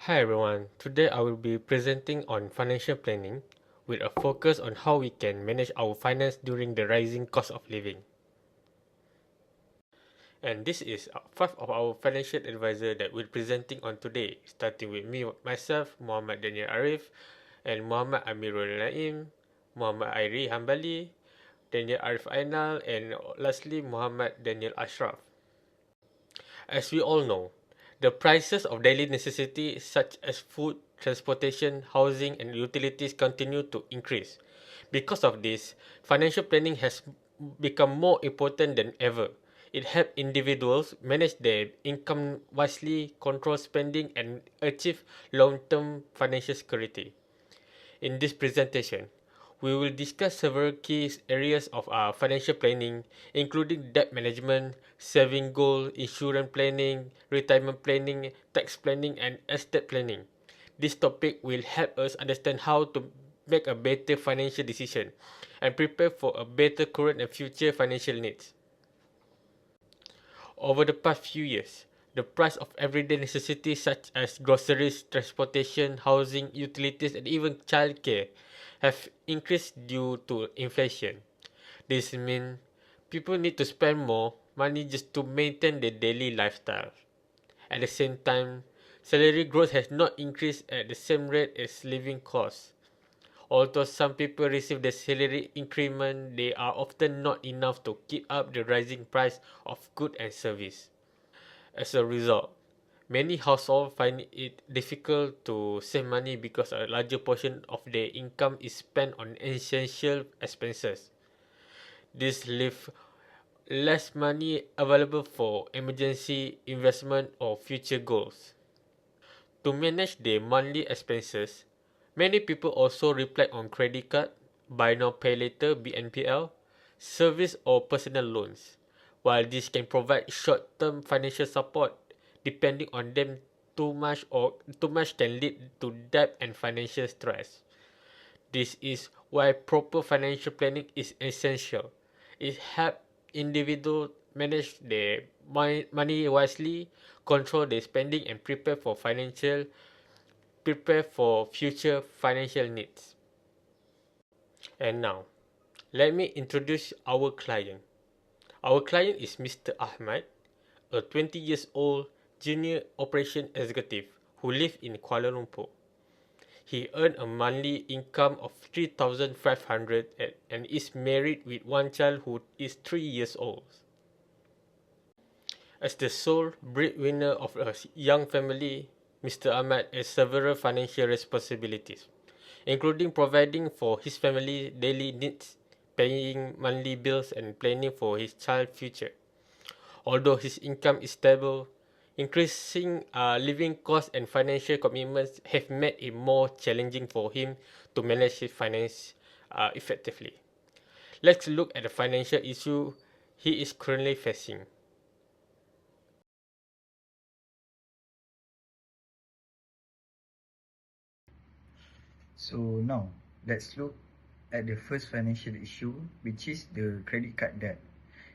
Hi everyone, today I will be presenting on financial planning with a focus on how we can manage our finance during the rising cost of living. And this is five of our financial advisor that we're presenting on today, starting with me, myself, Muhammad Daniel Arif, and Muhammad AMIRUL NAIM, Muhammad AIRIE Hambali, Daniel Arif AEINAL, and lastly Muhammad Danial Ashraf. As we all know, the prices of daily necessities such as food, transportation, housing, and utilities continue to increase. Because of this, financial planning has become more important than ever. It helps individuals manage their income wisely, control spending, and achieve long-term financial security. In this presentation, we will discuss several key areas of our financial planning, including debt management, saving goal, insurance planning, retirement planning, tax planning, and estate planning. This topic will help us understand how to make a better financial decision and prepare for a better current and future financial needs. Over the past few years, the price of everyday necessities such as groceries, transportation, housing, utilities, and even childcare have increased due to inflation. This means people need to spend more money just to maintain their daily lifestyle. At the same time, salary growth has not increased at the same rate as living costs. Although some people receive the salary increment, they are often not enough to keep up the rising price of goods and service. As a result, many households find it difficult to save money because a larger portion of their income is spent on essential expenses. This leaves less money available for emergency investment or future goals. To manage their monthly expenses, many people also rely on credit card, buy now pay later (BNPL), service or personal loans. While this can provide short-term financial support, depending on them too much can lead to debt and financial stress. This is why proper financial planning is essential. It helps individuals manage their money wisely, control their spending, and prepare for future financial needs. And now, let me introduce our client. Our client is Mr. Ahmad, a 20 years old junior operation executive who lives in Kuala Lumpur. He earned a monthly income of 3,500 and is married with one child who is 3 years old. As the sole breadwinner of a young family, Mr. Ahmad has several financial responsibilities, including providing for his family's daily needs, paying monthly bills, and planning for his child's future. Although his income is stable, increasing living costs and financial commitments have made it more challenging for him to manage his finance effectively. Let's look at the financial issue he is currently facing. So now, let's look at the first financial issue, which is the credit card debt.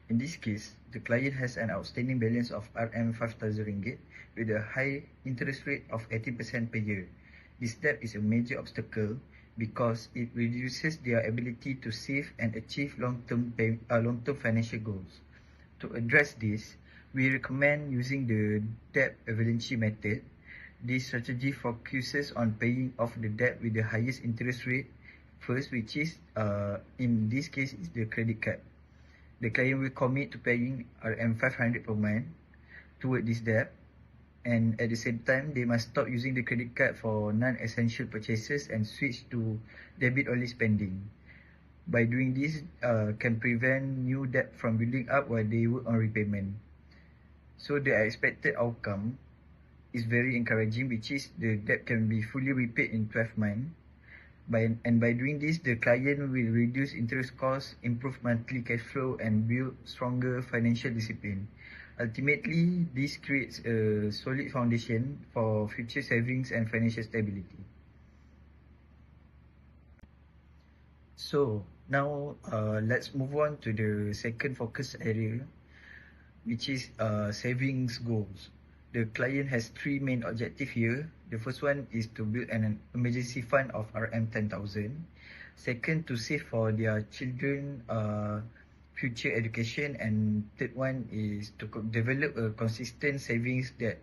In this case, the client has an outstanding balance of RM5,000 with a high interest rate of 80% per year. This debt is a major obstacle because it reduces their ability to save and achieve long-term financial goals. To address this, we recommend using the debt avalanche method. This strategy focuses on paying off the debt with the highest interest rate first, which is, in this case, is the credit card. The client will commit to paying RM500 per month toward this debt, and at the same time, they must stop using the credit card for non-essential purchases and switch to debit-only spending. By doing this, can prevent new debt from building up while they work on repayment. So the expected outcome is very encouraging, which is the debt can be fully repaid in 12 months. By doing this, the client will reduce interest costs, improve monthly cash flow, and build stronger financial discipline. Ultimately, this creates a solid foundation for future savings and financial stability. So now let's move on to the second focus area, which is savings goals. The client has three main objectives here. The first one is to build an emergency fund of RM10,000. Second, to save for their children future education, and third one is to develop a consistent savings that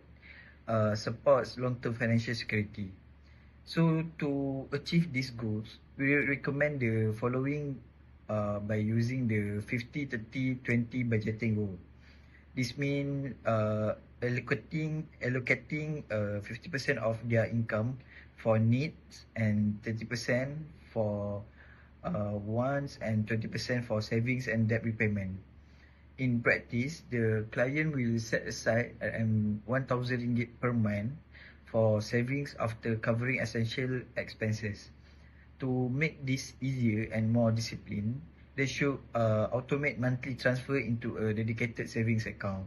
supports long-term financial security. So to achieve these goals, we recommend the following by using the 50-30-20 budgeting rule. This means allocating 50% of their income for needs and 30% for wants and 20% for savings and debt repayment. In practice, the client will set aside RM1,000 per month for savings after covering essential expenses. To make this easier and more disciplined, they should automate monthly transfer into a dedicated savings account.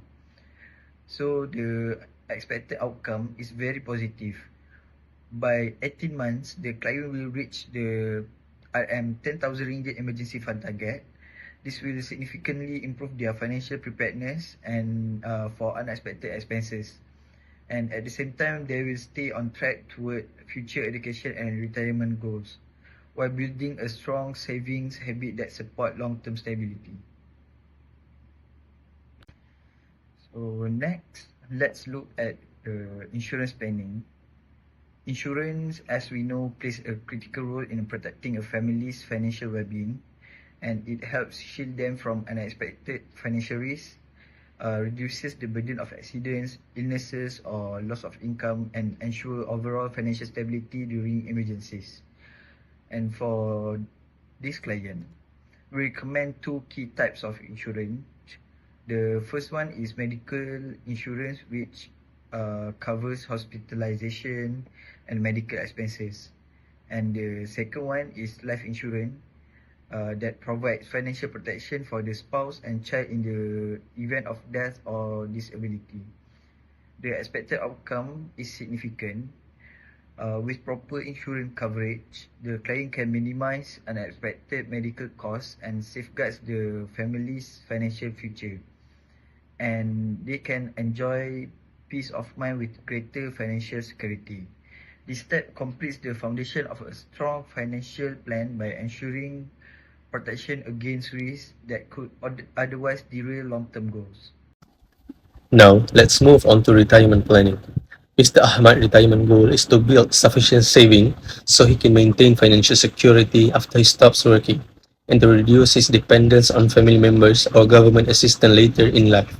So the expected outcome is very positive. By 18 months, the client will reach the RM10,000 emergency fund target. This will significantly improve their financial preparedness and for unexpected expenses. And at the same time, they will stay on track toward future education and retirement goals, while building a strong savings habit that support long-term stability. So next, let's look at insurance planning. Insurance, as we know, plays a critical role in protecting a family's financial well-being, and it helps shield them from unexpected financial risks, reduces the burden of accidents, illnesses, or loss of income, and ensure overall financial stability during emergencies. And for this client, we recommend two key types of insurance. The first one is medical insurance, which covers hospitalization and medical expenses. And the second one is life insurance, that provides financial protection for the spouse and child in the event of death or disability. The expected outcome is significant. With proper insurance coverage, the client can minimize unexpected medical costs and safeguards the family's financial future. And they can enjoy peace of mind with greater financial security. This step completes the foundation of a strong financial plan by ensuring protection against risks that could otherwise derail long-term goals. Now, let's move on to retirement planning. Mr. Ahmad's retirement goal is to build sufficient saving so he can maintain financial security after he stops working, and to reduce his dependence on family members or government assistance later in life.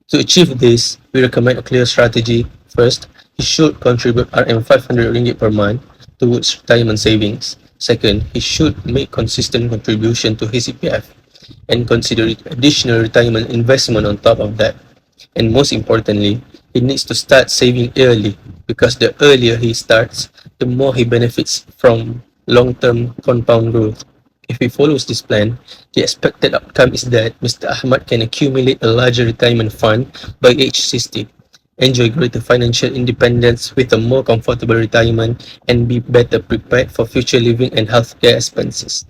To achieve this, we recommend a clear strategy. First, he should contribute RM500 per month towards retirement savings. Second, he should make consistent contribution to his CPF and consider additional retirement investment on top of that. And most importantly, he needs to start saving early, because the earlier he starts, the more he benefits from long-term compound growth. If he follows this plan, the expected outcome is that Mr. Ahmad can accumulate a larger retirement fund by age 60, enjoy greater financial independence with a more comfortable retirement, and be better prepared for future living and healthcare expenses.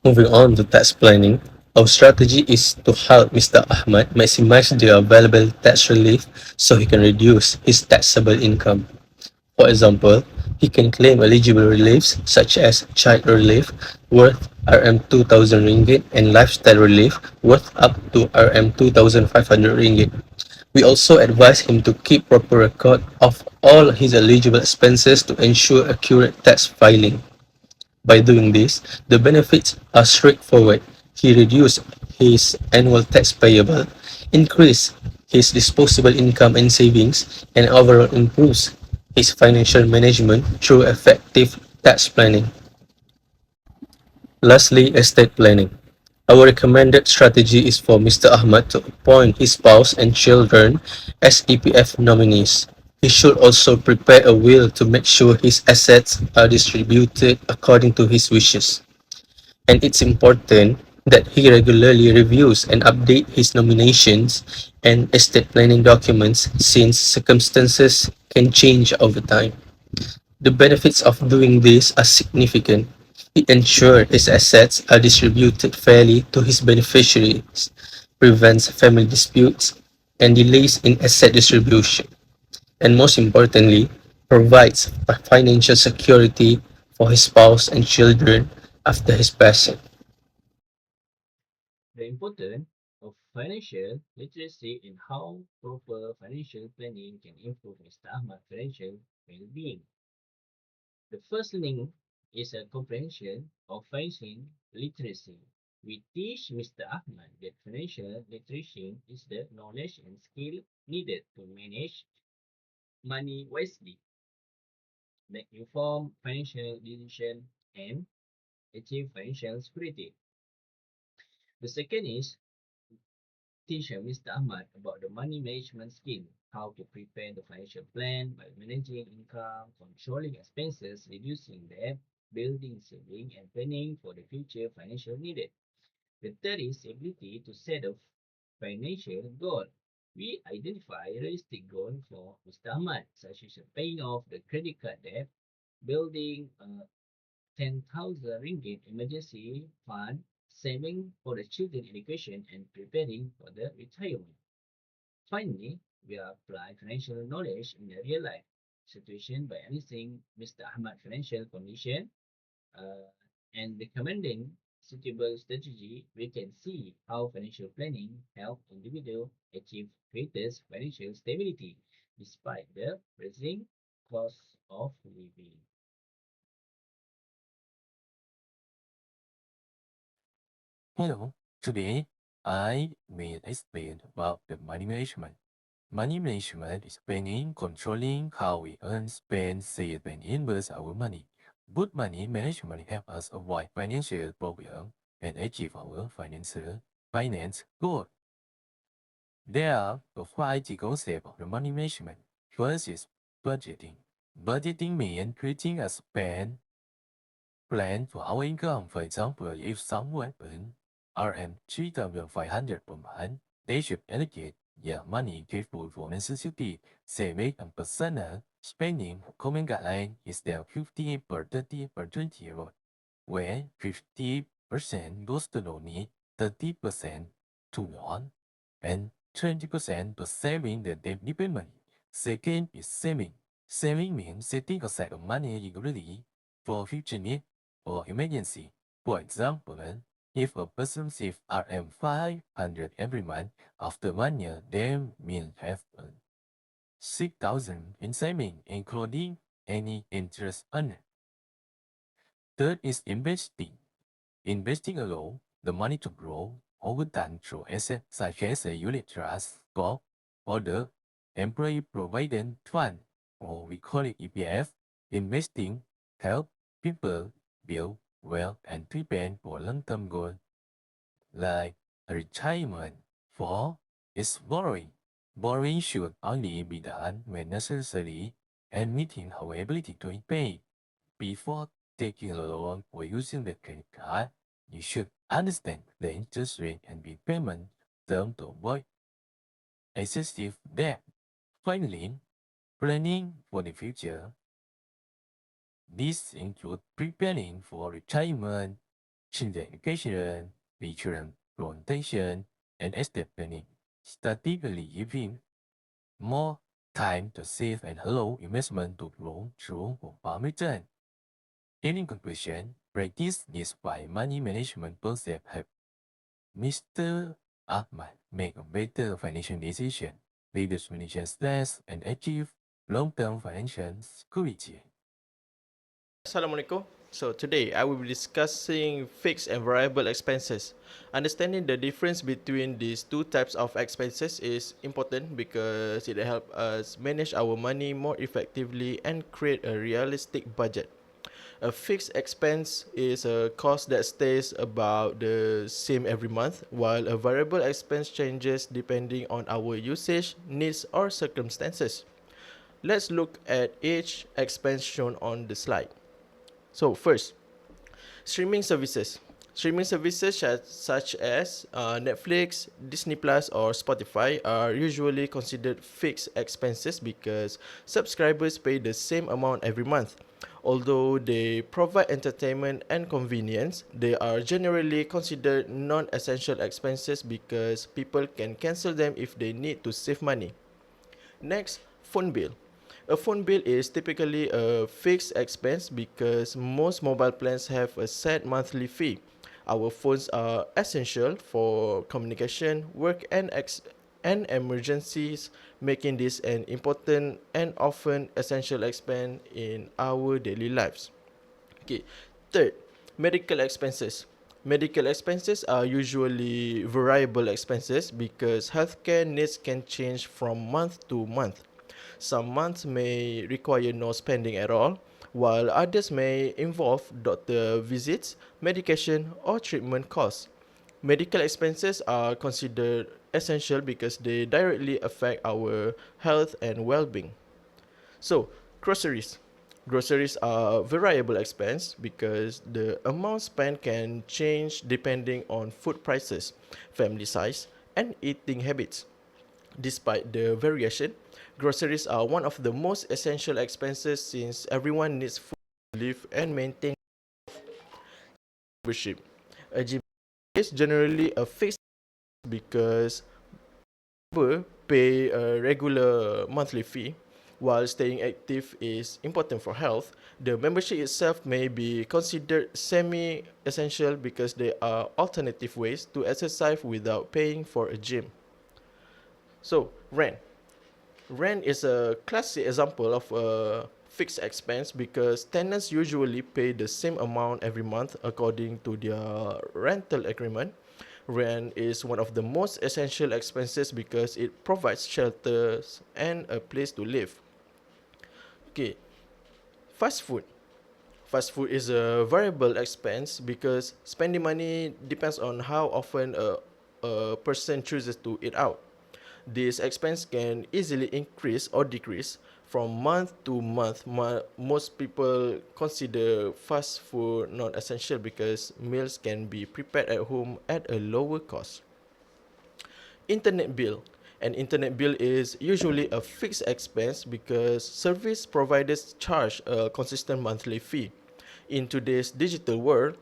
Moving on to tax planning, our strategy is to help Mr. Ahmad maximize the available tax relief so he can reduce his taxable income. For example, he can claim eligible reliefs such as child relief worth RM2,000 and lifestyle relief worth up to RM2,500. We also advise him to keep proper record of all his eligible expenses to ensure accurate tax filing. By doing this, the benefits are straightforward. He reduces his annual tax payable, increases his disposable income and savings, and overall improves his financial management through effective tax planning. Lastly, estate planning. Our recommended strategy is for Mr. Ahmad to appoint his spouse and children as EPF nominees. He should also prepare a will to make sure his assets are distributed according to his wishes. And it's important that he regularly reviews and updates his nominations and estate planning documents, since circumstances can change over time. The benefits of doing this are significant. It ensures his assets are distributed fairly to his beneficiaries, prevents family disputes, and delays in asset distribution, and most importantly, provides financial security for his spouse and children after his passing. The importance of financial literacy and how proper financial planning can improve Mr. Ahmad's financial well-being. The first link is a comprehension of financial literacy. We teach Mr. Ahmad that financial literacy is the knowledge and skill needed to manage money wisely, make informed financial decisions, and achieve financial security. The second is teach Mr. Ahmad about the money management skill, how to prepare the financial plan by managing income, controlling expenses, reducing debt, building saving, and planning for the future financial needed. The third is ability to set a financial goal. We identify realistic goals for Mr. Ahmad, such as paying off the credit card debt, building a 10,000 ringgit emergency fund, saving for the children education, and preparing for the retirement. Finally, we apply financial knowledge in the real life situation by analyzing Mr. Ahmad's financial condition uh, and recommending suitable strategy. We can see how financial planning help individual achieve greatest financial stability despite the rising cost of living. Hello, today I will explain about the money management. Money management is planning, controlling how we earn, spend, save, and invest our money. Good money management helps us avoid financial problems and achieve our finance goal. There are five key concepts of the money management. First is budgeting. Budgeting means creating a spend plan for our income. For example, if someone earns RM 3,500 per month, they should allocate their money carefully for necessity, saving and personal spending. Common guideline is the 50 per 30 per 20 rule, where 50% goes to no need, 30% to want, and 20% to saving the debt dependent. Second is saving. Saving means setting aside the money regularly for future need or emergency. For example, if a person saves RM 500 every month, after 1 year, they will have 6,000 in saving, including any interest earned. Third is investing. Investing allows the money to grow over time through assets such as a unit trust, stock, or the employee provident fund, or we call it EPF. Investing helps people build wealth and prepare for long-term goals like retirement. Four is borrowing. Borrowing should only be done when necessary and meeting our ability to repay. Before taking a loan or using the credit card, you should understand the interest rate and repayment term to avoid excessive debt. Finally, planning for the future. This includes preparing for retirement, children education, children plantation, and estate planning, strategically giving more time to save and allow investment to grow through compound return. In conclusion, practice these five money management concepts help Mr. Ahmad make a better financial decision, reduce financial stress, and achieve long-term financial security. Assalamualaikum. So today I will be discussing fixed and variable expenses. Understanding the difference between these two types of expenses is important because it helps us manage our money more effectively and create a realistic budget. A fixed expense is a cost that stays about the same every month, while a variable expense changes depending on our usage, needs, or circumstances. Let's look at each expense shown on the slide. So first, streaming services. Streaming services such as Netflix, Disney Plus, or Spotify are usually considered fixed expenses because subscribers pay the same amount every month. Although they provide entertainment and convenience, they are generally considered non-essential expenses because people can cancel them if they need to save money. Next, phone bill. A phone bill is typically a fixed expense because most mobile plans have a set monthly fee. Our phones are essential for communication, work, and emergencies, making this an important and often essential expense in our daily lives. Okay. Third, medical expenses. Medical expenses are usually variable expenses because healthcare needs can change from month to month. Some months may require no spending at all, while others may involve doctor visits, medication, or treatment costs. Medical expenses are considered essential because they directly affect our health and well being. So, groceries. Groceries are variable expense because the amount spent can change depending on food prices, family size, and eating habits. Despite the variation, groceries are one of the most essential expenses since everyone needs food to live and maintain membership. A gym is generally a fixed because member pay a regular monthly fee. While staying active is important for health, the membership itself may be considered semi-essential because there are alternative ways to exercise without paying for a gym. So, rent. Rent is a classic example of a fixed expense because tenants usually pay the same amount every month according to their rental agreement. Rent is one of the most essential expenses because it provides shelters and a place to live. Okay, fast food. Fast food is a variable expense because spending money depends on how often a person chooses to eat out. This expense can easily increase or decrease from month to month. Most people consider fast food not essential because meals can be prepared at home at a lower cost. Internet bill. An internet bill is usually a fixed expense because service providers charge a consistent monthly fee. In today's digital world,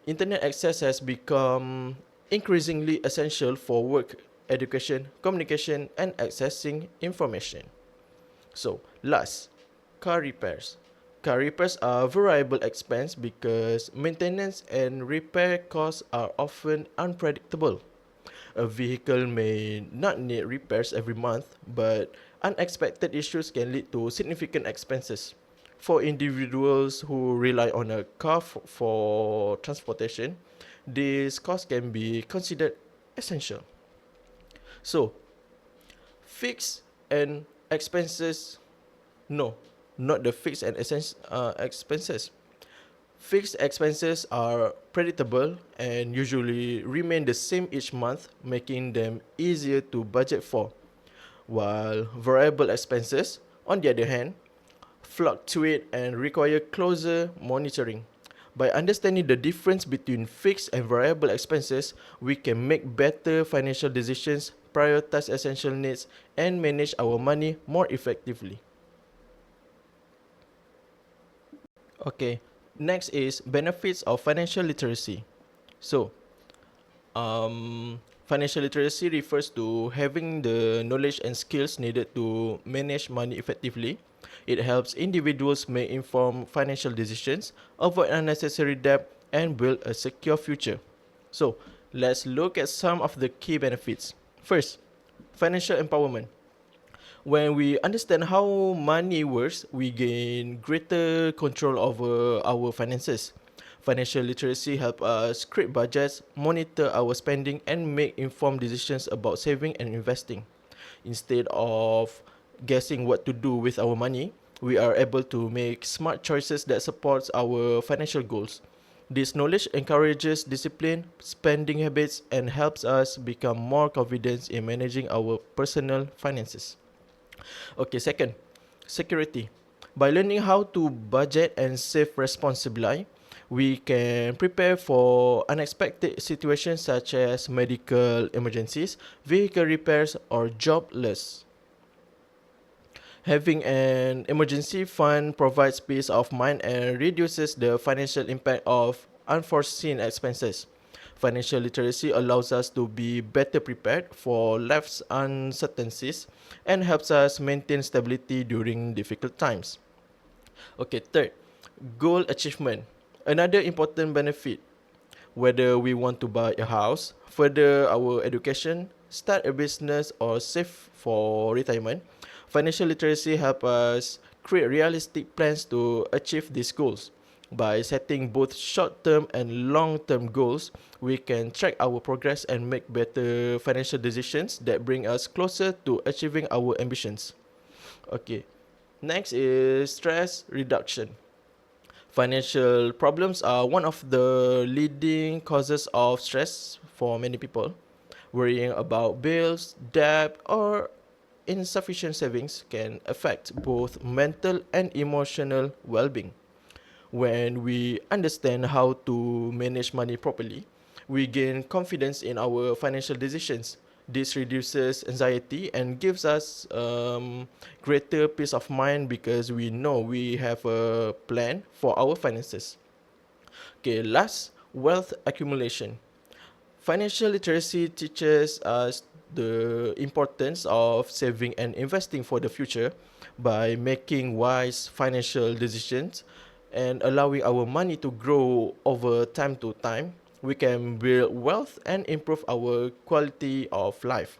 internet access has become increasingly essential for work, education, communication, and accessing information. So, last, car repairs. Car repairs are variable expense because maintenance and repair costs are often unpredictable. A vehicle may not need repairs every month, but unexpected issues can lead to significant expenses. For individuals who rely on a car for transportation, these costs can be considered essential. So, fixed and expenses, no, not the fixed and expenses. Fixed expenses are predictable and usually remain the same each month, making them easier to budget for. While variable expenses, on the other hand, fluctuate and require closer monitoring. By understanding the difference between fixed and variable expenses, we can make better financial decisions, prioritize essential needs, and manage our money more effectively. Okay, next is benefits of financial literacy. So, financial literacy refers to having the knowledge and skills needed to manage money effectively. It helps individuals make informed financial decisions, avoid unnecessary debt, and build a secure future. So, let's look at some of the key benefits. First, financial empowerment. When we understand how money works, we gain greater control over our finances. Financial literacy helps us create budgets, monitor our spending, and make informed decisions about saving and investing. Instead of guessing what to do with our money, we are able to make smart choices that supports our financial goals. This knowledge encourages discipline, spending habits, and helps us become more confident in managing our personal finances. Okay, second, security. By learning how to budget and save responsibly, we can prepare for unexpected situations such as medical emergencies, vehicle repairs, or job loss. Having an emergency fund provides peace of mind and reduces the financial impact of unforeseen expenses. Financial literacy allows us to be better prepared for life's uncertainties and helps us maintain stability during difficult times. Okay, third, goal achievement. Another important benefit, whether we want to buy a house, further our education, start a business, or save for retirement, financial literacy help us create realistic plans to achieve these goals. By setting both short-term and long-term goals, we can track our progress and make better financial decisions that bring us closer to achieving our ambitions. Okay, next is stress reduction. Financial problems are one of the leading causes of stress for many people. Worrying about bills, debt, or insufficient savings can affect both mental and emotional well being. When we understand how to manage money properly, we gain confidence in our financial decisions. This reduces anxiety and gives us greater peace of mind because we know we have a plan for our finances. Okay, last, wealth accumulation. Financial literacy teaches us the importance of saving and investing for the future. By making wise financial decisions and allowing our money to grow over time to time, we can build wealth and improve our quality of life.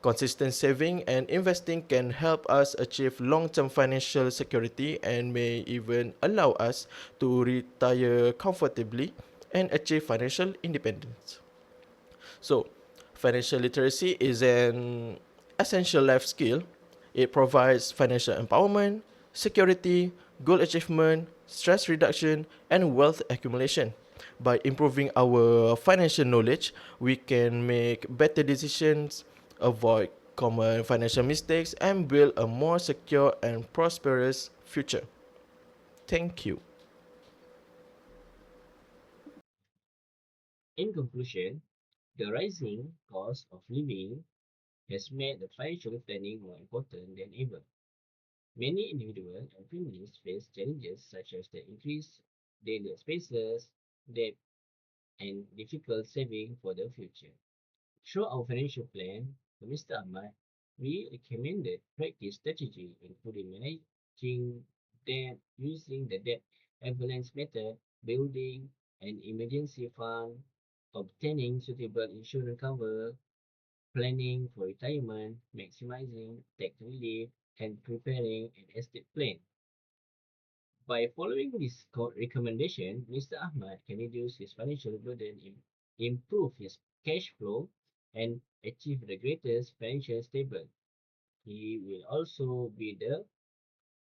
Consistent saving and investing can help us achieve long-term financial security and may even allow us to retire comfortably and achieve financial independence. So, financial literacy is an essential life skill. It provides financial empowerment, security, goal achievement, stress reduction, and wealth accumulation. By improving our financial knowledge, we can make better decisions, avoid common financial mistakes, and build a more secure and prosperous future. Thank you. In conclusion, the rising cost of living has made the financial planning more important than ever. Many individuals and families face challenges such as the increased daily expenses, debt, and difficult saving for the future. Through our financial plan, Mr. Ahmad, we recommended practice strategy including managing debt using the debt avalanche method, building an emergency fund, obtaining suitable insurance cover, planning for retirement, maximizing tax relief, and preparing an estate plan. By following this recommendation, Mr. Ahmad can reduce his financial burden, improve his cash flow, and achieve the greatest financial stability. He will also be the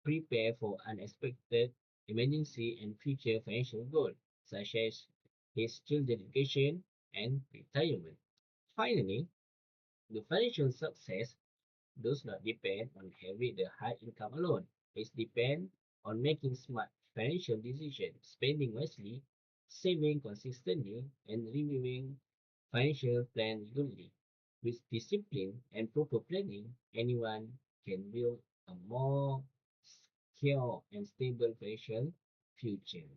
prepare for unexpected emergency and future financial goals, such as his children's education and retirement. Finally, the financial success does not depend on having the high income alone. It depends on making smart financial decisions, spending wisely, saving consistently, and reviewing financial plan regularly. With discipline and proper planning, anyone can build a more secure and stable financial future.